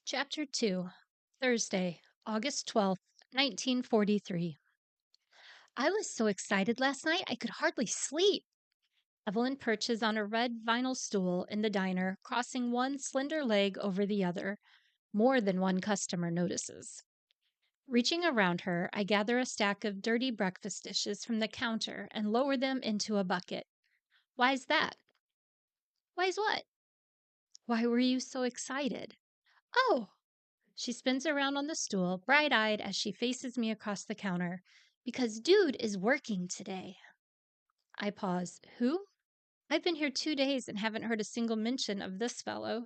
Chapter 2, Thursday, August 12th, 1943. I was so excited last night I could hardly sleep. Evelyn perches on a red vinyl stool in the diner, crossing one slender leg over the other. More than one customer notices. Reaching around her, I gather a stack of dirty breakfast dishes from the counter and lower them into a bucket. Why's that? Why's what? Why were you so excited? Oh, she spins around on the stool, bright eyed as she faces me across the counter. Because dude is working today. I pause. Who? I've been here 2 days and haven't heard a single mention of this fellow.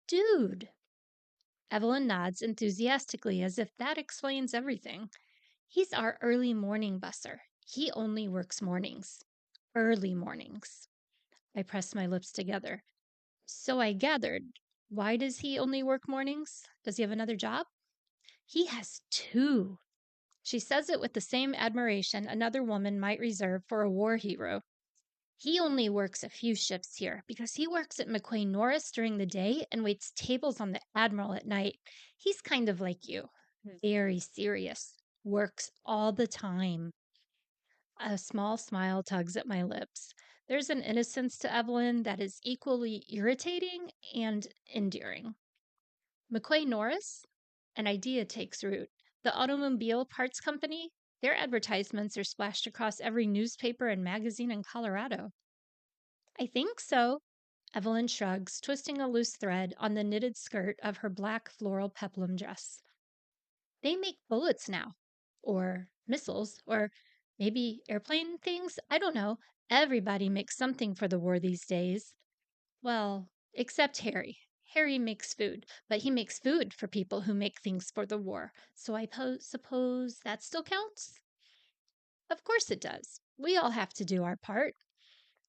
Dude. Evelyn nods enthusiastically as if that explains everything. He's our early morning busser. He only works mornings. Early mornings. I press my lips together. So I gathered. Why does he only work mornings? Does he have another job? He has two. She says it with the same admiration another woman might reserve for a war hero. He only works a few shifts here because he works at McQueen Norris during the day and waits tables on the Admiral at night. He's kind of like you, very serious, works all the time. A small smile tugs at my lips. There's an innocence to Evelyn that is equally irritating and endearing. McQuay Norris? An idea takes root. The automobile parts company? Their advertisements are splashed across every newspaper and magazine in Colorado. I think so. Evelyn shrugs, twisting a loose thread on the knitted skirt of her black floral peplum dress. They make bullets now. Or missiles. Or maybe airplane things? I don't know. Everybody makes something for the war these days. Well, except Harry. Harry makes food, but he makes food for people who make things for the war. So I suppose that still counts? Of course it does. We all have to do our part.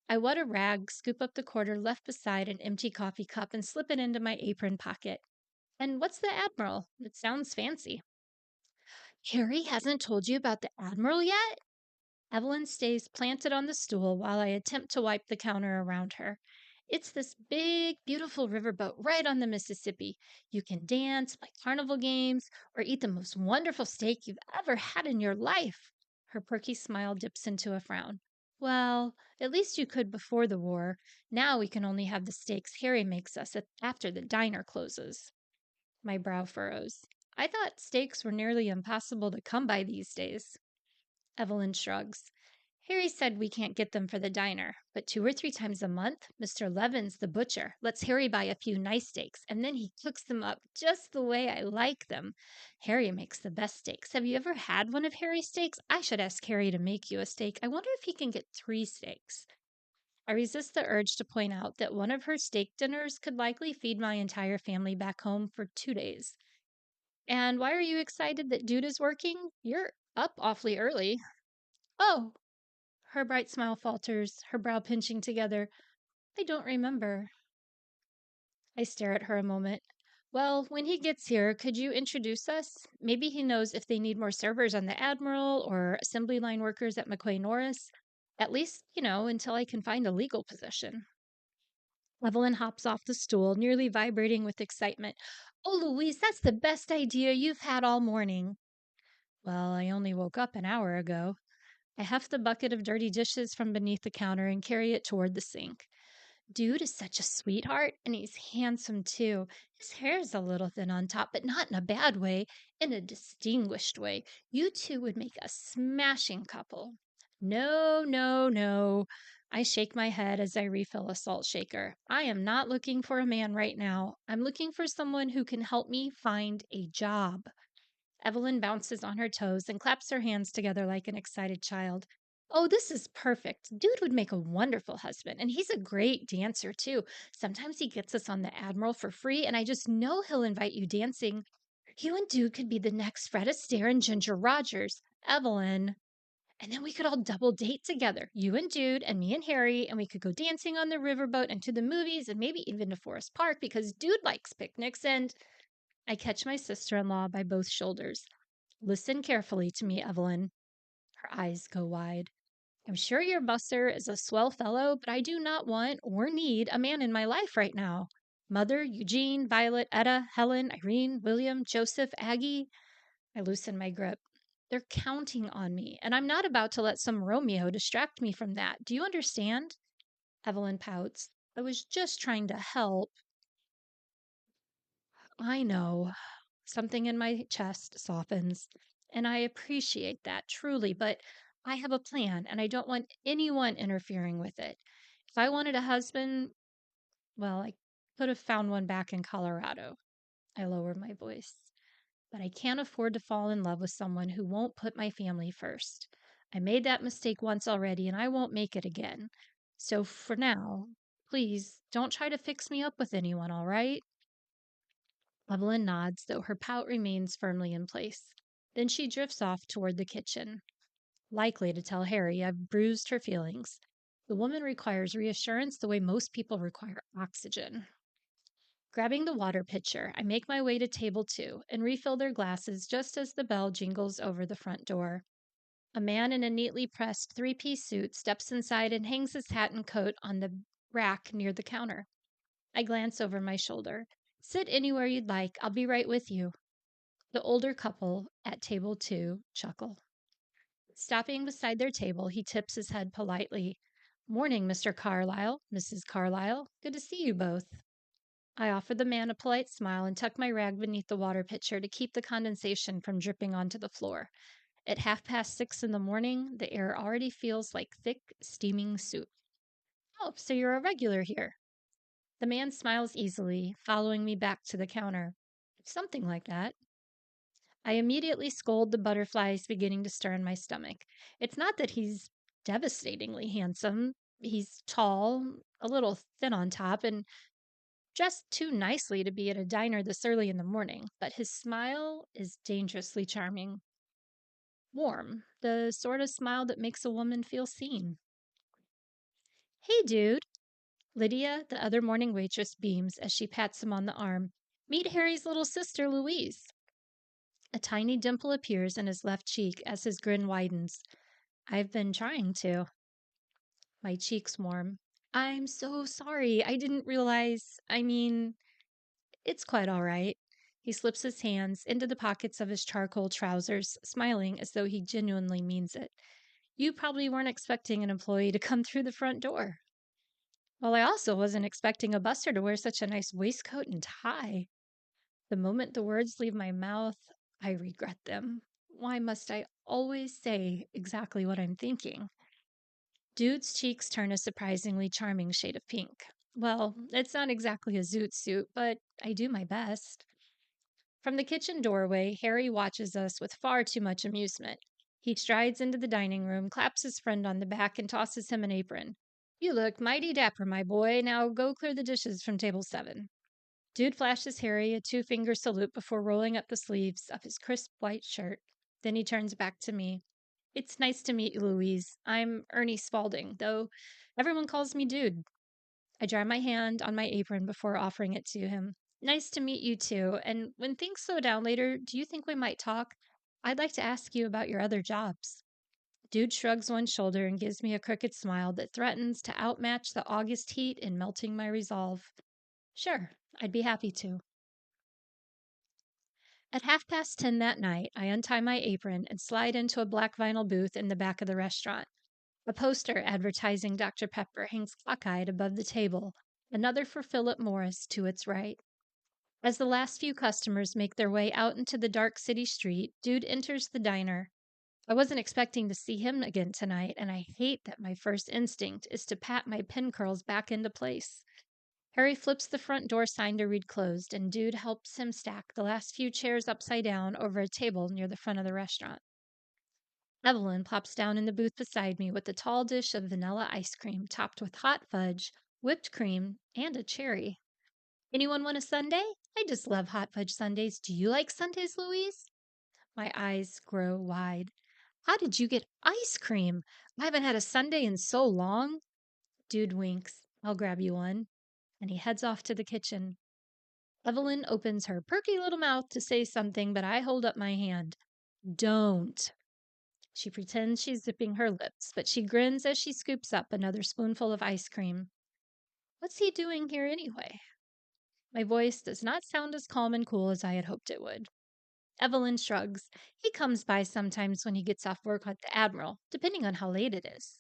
I wet a rag, scoop up the quarter left beside an empty coffee cup, and slip it into my apron pocket. And what's the Admiral? It sounds fancy. Harry hasn't told you about the Admiral yet? Evelyn stays planted on the stool while I attempt to wipe the counter around her. It's this big, beautiful riverboat right on the Mississippi. You can dance, play carnival games, or eat the most wonderful steak you've ever had in your life. Her perky smile dips into a frown. Well, at least you could before the war. Now we can only have the steaks Harry makes us after the diner closes. My brow furrows. I thought steaks were nearly impossible to come by these days. Evelyn shrugs. Harry said we can't get them for the diner, but 2 or 3 times a month, Mr. Levins, the butcher, lets Harry buy a few nice steaks, and then he cooks them up just the way I like them. Harry makes the best steaks. Have you ever had one of Harry's steaks? I should ask Harry to make you a steak. I wonder if he can get 3 steaks. I resist the urge to point out that one of her steak dinners could likely feed my entire family back home for 2 days. And why are you excited that Dude is working? You're up awfully early. Oh, her bright smile falters, her brow pinching together. I don't remember. I stare at her a moment. Well, when he gets here, could you introduce us? Maybe he knows if they need more servers on the Admiral or assembly line workers at McQuay Norris. At least, until I can find a legal position. Evelyn hops off the stool, nearly vibrating with excitement. Oh, Louise, that's the best idea you've had all morning. Well, I only woke up an hour ago. I heft the bucket of dirty dishes from beneath the counter and carry it toward the sink. Dude is such a sweetheart, and he's handsome too. His hair's a little thin on top, but not in a bad way, in a distinguished way. You two would make a smashing couple. No, no, no. I shake my head as I refill a salt shaker. I am not looking for a man right now. I'm looking for someone who can help me find a job. Evelyn bounces on her toes and claps her hands together like an excited child. Oh, this is perfect. Dude would make a wonderful husband, and he's a great dancer, too. Sometimes he gets us on the Admiral for free, and I just know he'll invite you dancing. You and Dude could be the next Fred Astaire and Ginger Rogers. Evelyn. And then we could all double date together, you and Dude, and me and Harry, and we could go dancing on the riverboat and to the movies, and maybe even to Forest Park because Dude likes picnics, and I catch my sister-in-law by both shoulders. Listen carefully to me, Evelyn. Her eyes go wide. I'm sure your busser is a swell fellow, but I do not want or need a man in my life right now. Mother, Eugene, Violet, Etta, Helen, Irene, William, Joseph, Aggie. I loosen my grip. They're counting on me, and I'm not about to let some Romeo distract me from that. Do you understand? Evelyn pouts. I was just trying to help. I know. Something in my chest softens, and I appreciate that truly, but I have a plan, and I don't want anyone interfering with it. If I wanted a husband, well, I could have found one back in Colorado. I lower my voice. But I can't afford to fall in love with someone who won't put my family first. I made that mistake once already, and I won't make it again. So for now, please don't try to fix me up with anyone, all right? Evelyn nods, though her pout remains firmly in place. Then she drifts off toward the kitchen, likely to tell Harry I've bruised her feelings. The woman requires reassurance the way most people require oxygen. Grabbing the water pitcher, I make my way to table 2 and refill their glasses just as the bell jingles over the front door. A man in a neatly pressed 3-piece suit steps inside and hangs his hat and coat on the rack near the counter. I glance over my shoulder. Sit anywhere you'd like. I'll be right with you. The older couple at table 2 chuckle. Stopping beside their table, he tips his head politely. Morning, Mr. Carlyle, Mrs. Carlyle. Good to see you both. I offer the man a polite smile and tuck my rag beneath the water pitcher to keep the condensation from dripping onto the floor. At 6:30 in the morning, the air already feels like thick, steaming soup. Oh, so you're a regular here. The man smiles easily, following me back to the counter. Something like that. I immediately scold the butterflies beginning to stir in my stomach. It's not that he's devastatingly handsome. He's tall, a little thin on top, and dressed too nicely to be at a diner this early in the morning, but his smile is dangerously charming. Warm, the sort of smile that makes a woman feel seen. Hey, dude. Lydia, the other morning waitress, beams as she pats him on the arm. Meet Harry's little sister, Louise. A tiny dimple appears in his left cheek as his grin widens. I've been trying to. My cheeks warm. I'm so sorry. I didn't realize. It's quite all right. He slips his hands into the pockets of his charcoal trousers, smiling as though he genuinely means it. You probably weren't expecting an employee to come through the front door. Well, I also wasn't expecting a buster to wear such a nice waistcoat and tie. The moment the words leave my mouth, I regret them. Why must I always say exactly what I'm thinking? Dude's cheeks turn a surprisingly charming shade of pink. Well, it's not exactly a zoot suit, but I do my best. From the kitchen doorway, Harry watches us with far too much amusement. He strides into the dining room, claps his friend on the back, and tosses him an apron. You look mighty dapper, my boy. Now go clear the dishes from table 7. Dude flashes Harry a 2-finger salute before rolling up the sleeves of his crisp white shirt. Then he turns back to me. It's nice to meet you, Louise. I'm Ernie Spaulding, though everyone calls me Dude. I dry my hand on my apron before offering it to him. Nice to meet you too. And when things slow down later, do you think we might talk? I'd like to ask you about your other jobs. Dude shrugs one shoulder and gives me a crooked smile that threatens to outmatch the August heat in melting my resolve. Sure, I'd be happy to. At 10:30 that night, I untie my apron and slide into a black vinyl booth in the back of the restaurant. A poster advertising Dr. Pepper hangs cockeyed above the table, another for Philip Morris to its right. As the last few customers make their way out into the dark city street, Dude enters the diner. I wasn't expecting to see him again tonight, and I hate that my first instinct is to pat my pin curls back into place. Harry flips the front door sign to read closed, and Dude helps him stack the last few chairs upside down over a table near the front of the restaurant. Evelyn plops down in the booth beside me with a tall dish of vanilla ice cream topped with hot fudge, whipped cream, and a cherry. Anyone want a sundae? I just love hot fudge sundaes. Do you like sundaes, Louise? My eyes grow wide. How did you get ice cream? I haven't had a sundae in so long. Dude winks. I'll grab you one. And he heads off to the kitchen. Evelyn opens her perky little mouth to say something, but I hold up my hand. Don't. She pretends she's zipping her lips, but she grins as she scoops up another spoonful of ice cream. What's he doing here anyway? My voice does not sound as calm and cool as I had hoped it would. Evelyn shrugs. He comes by sometimes when he gets off work at the Admiral, depending on how late it is.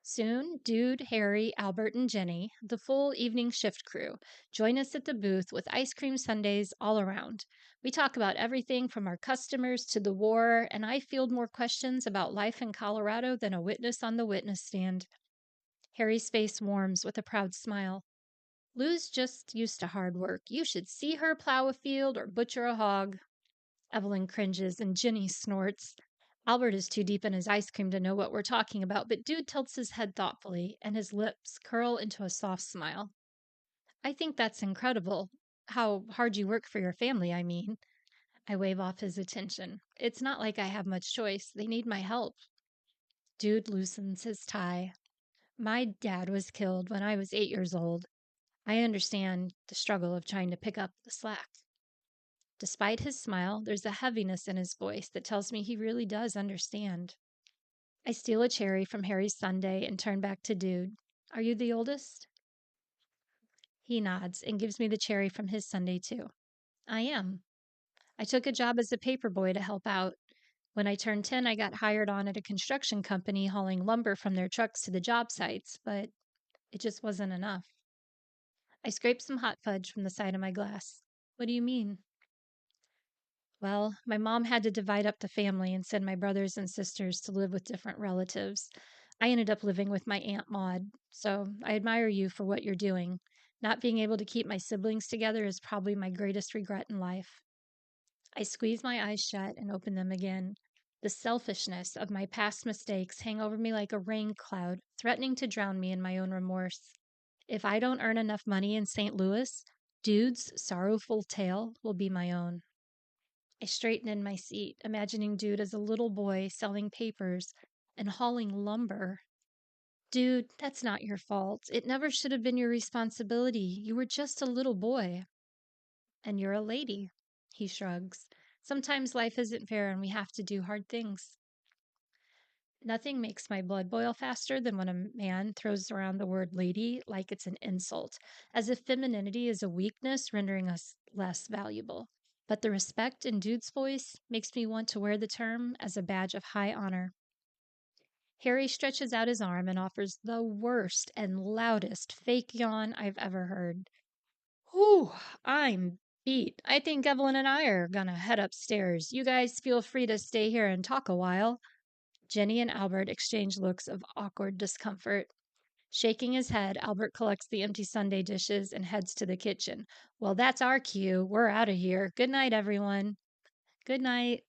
Soon, Dude, Harry, Albert, and Jenny, the full evening shift crew, join us at the booth with ice cream sundaes all around. We talk about everything from our customers to the war, and I field more questions about life in Colorado than a witness on the witness stand. Harry's face warms with a proud smile. Lou's just used to hard work. You should see her plow a field or butcher a hog. Evelyn cringes and Jenny snorts. Albert is too deep in his ice cream to know what we're talking about, but Dude tilts his head thoughtfully and his lips curl into a soft smile. I think that's incredible. How hard you work for your family, I mean. I wave off his attention. It's not like I have much choice. They need my help. Dude loosens his tie. My dad was killed when I was 8 years old. I understand the struggle of trying to pick up the slack. Despite his smile, there's a heaviness in his voice that tells me he really does understand. I steal a cherry from Harry's sundae and turn back to Dude. Are you the oldest? He nods and gives me the cherry from his sundae, too. I am. I took a job as a paperboy to help out. When I turned 10, I got hired on at a construction company hauling lumber from their trucks to the job sites, but it just wasn't enough. I scraped some hot fudge from the side of my glass. What do you mean? Well, my mom had to divide up the family and send my brothers and sisters to live with different relatives. I ended up living with my Aunt Maud, so I admire you for what you're doing. Not being able to keep my siblings together is probably my greatest regret in life. I squeeze my eyes shut and open them again. The selfishness of my past mistakes hang over me like a rain cloud, threatening to drown me in my own remorse. If I don't earn enough money in St. Louis, Dude's sorrowful tale will be my own. I straighten in my seat, imagining Dude as a little boy selling papers and hauling lumber. Dude, that's not your fault. It never should have been your responsibility. You were just a little boy. And you're a lady. He shrugs. Sometimes life isn't fair and we have to do hard things. Nothing makes my blood boil faster than when a man throws around the word lady like it's an insult, as if femininity is a weakness rendering us less valuable. But the respect in Dude's voice makes me want to wear the term as a badge of high honor. Harry stretches out his arm and offers the worst and loudest fake yawn I've ever heard. Whew, I'm beat. I think Evelyn and I are gonna head upstairs. You guys feel free to stay here and talk a while. Jenny and Albert exchange looks of awkward discomfort. Shaking his head, Albert collects the empty Sunday dishes and heads to the kitchen. Well, that's our cue. We're out of here. Good night, everyone. Good night.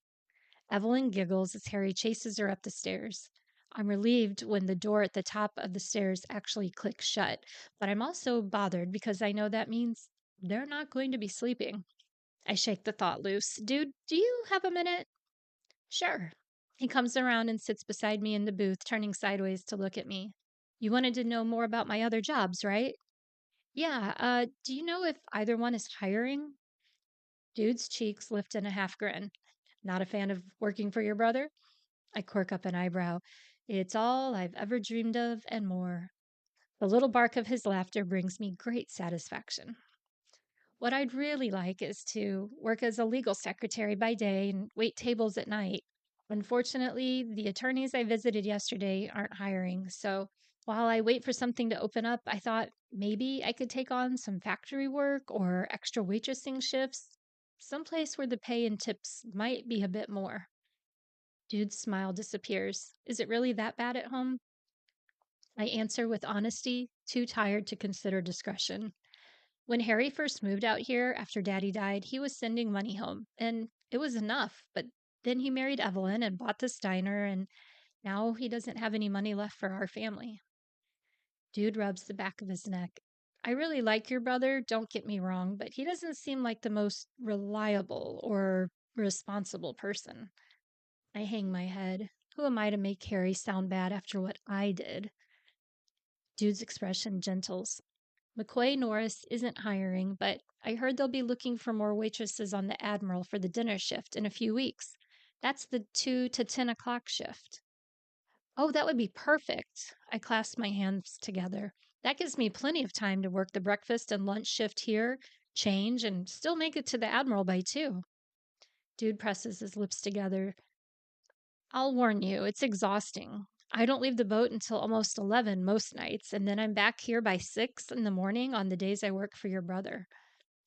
Evelyn giggles as Harry chases her up the stairs. I'm relieved when the door at the top of the stairs actually clicks shut, but I'm also bothered because I know that means they're not going to be sleeping. I shake the thought loose. Dude, do you have a minute? Sure. He comes around and sits beside me in the booth, turning sideways to look at me. You wanted to know more about my other jobs, right? Yeah, do you know if either one is hiring? Dude's cheeks lift in a half grin. Not a fan of working for your brother? I quirk up an eyebrow. It's all I've ever dreamed of and more. The little bark of his laughter brings me great satisfaction. What I'd really like is to work as a legal secretary by day and wait tables at night. Unfortunately, the attorneys I visited yesterday aren't hiring, so while I wait for something to open up, I thought maybe I could take on some factory work or extra waitressing shifts, someplace where the pay and tips might be a bit more. Dude's smile disappears. Is it really that bad at home? I answer with honesty, too tired to consider discretion. When Harry first moved out here after Daddy died, he was sending money home, and it was enough. But then he married Evelyn and bought this diner, and now he doesn't have any money left for our family. Dude rubs the back of his neck. I really like your brother, don't get me wrong, but he doesn't seem like the most reliable or responsible person. I hang my head. Who am I to make Harry sound bad after what I did? Dude's expression gentles. McCoy Norris isn't hiring, but I heard they'll be looking for more waitresses on the Admiral for the dinner shift in a few weeks. That's the 2 to 10 o'clock shift. Oh, that would be perfect. I clasp my hands together. That gives me plenty of time to work the breakfast and lunch shift here Change and still make it to the Admiral by 2. Dude presses his lips together. I'll warn you, it's exhausting. I don't leave the boat until almost 11 most nights, and then I'm back here by 6 in the morning on the days I work for your brother.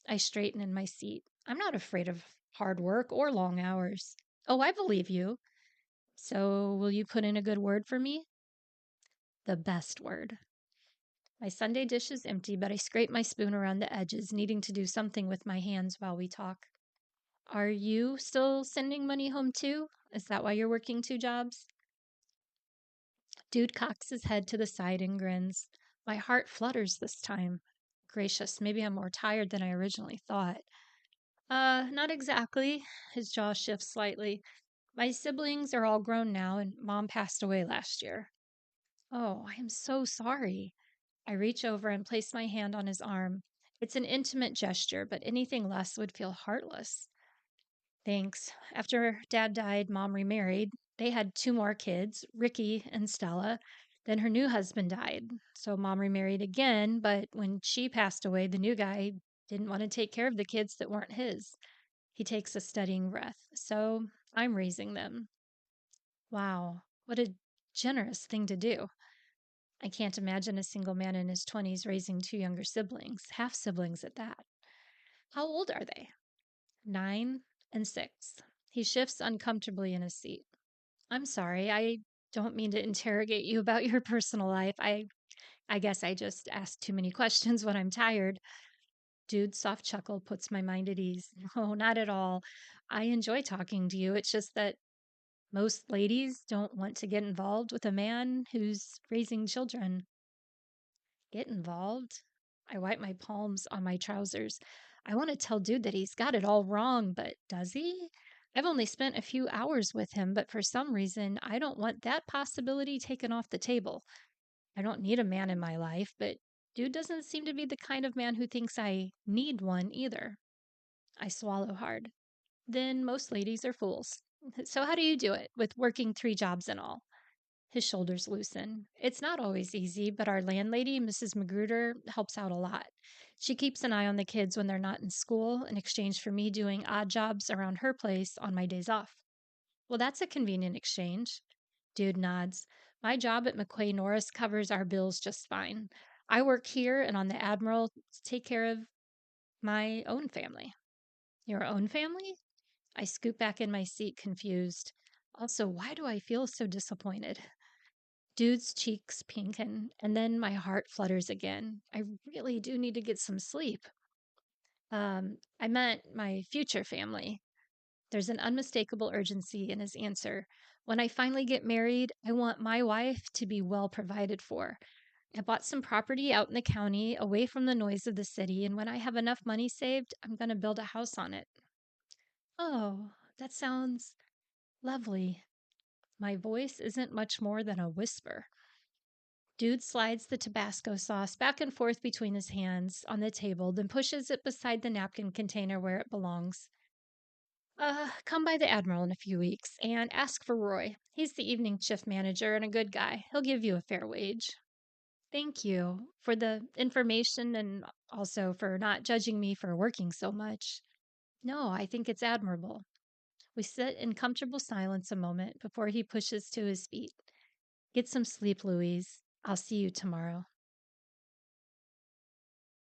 I straighten in my seat. I'm not afraid of hard work or long hours. Oh, I believe you. So, will you put in a good word for me? The best word. My Sunday dish is empty, but I scrape my spoon around the edges, needing to do something with my hands while we talk. Are you still sending money home too? Is that why you're working 2 jobs? Dude cocks his head to the side and grins. My heart flutters this time. Gracious, maybe I'm more tired than I originally thought. Not exactly. His jaw shifts slightly. My siblings are all grown now, and mom passed away last year. Oh, I am so sorry. I reach over and place my hand on his arm. It's an intimate gesture, but anything less would feel heartless. Thanks. After dad died, mom remarried. They had 2 more kids, Ricky and Stella. Then her new husband died. So mom remarried again, but when she passed away, the new guy didn't want to take care of the kids that weren't his. He takes a steadying breath. So I'm raising them. Wow, what a generous thing to do. I can't imagine a single man in his 20s raising 2 younger siblings, half siblings at that. How old are they? 9 and 6. He shifts uncomfortably in his seat. I'm sorry, I don't mean to interrogate you about your personal life. I guess I just ask too many questions when I'm tired. Dude's soft chuckle puts my mind at ease. No, not at all. I enjoy talking to you. It's just that most ladies don't want to get involved with a man who's raising children. Get involved? I wipe my palms on my trousers. I want to tell Dude that he's got it all wrong, but does he? I've only spent a few hours with him, but for some reason, I don't want that possibility taken off the table. I don't need a man in my life, but Dude doesn't seem to be the kind of man who thinks I need one either. I swallow hard. Then most ladies are fools. So, how do you do it with working 3 jobs and all? His shoulders loosen. It's not always easy, but our landlady, Mrs. Magruder, helps out a lot. She keeps an eye on the kids when they're not in school in exchange for me doing odd jobs around her place on my days off. Well, that's a convenient exchange. Dude nods. My job at McQuay Norris covers our bills just fine. I work here and on the Admiral to take care of my own family. Your own family? I scoot back in my seat, confused. Also, why do I feel so disappointed? Dude's cheeks pinken, and then my heart flutters again. I really do need to get some sleep. I meant my future family. There's an unmistakable urgency in his answer. When I finally get married, I want my wife to be well provided for. I bought some property out in the county, away from the noise of the city, and when I have enough money saved, I'm going to build a house on it. Oh, that sounds lovely. My voice isn't much more than a whisper. Dude slides the Tabasco sauce back and forth between his hands on the table, then pushes it beside the napkin container where it belongs. Come by the Admiral in a few weeks and ask for Roy. He's the evening shift manager and a good guy. He'll give you a fair wage. Thank you for the information and also for not judging me for working so much. No, I think it's admirable. We sit in comfortable silence a moment before he pushes to his feet. Get some sleep, Louise. I'll see you tomorrow.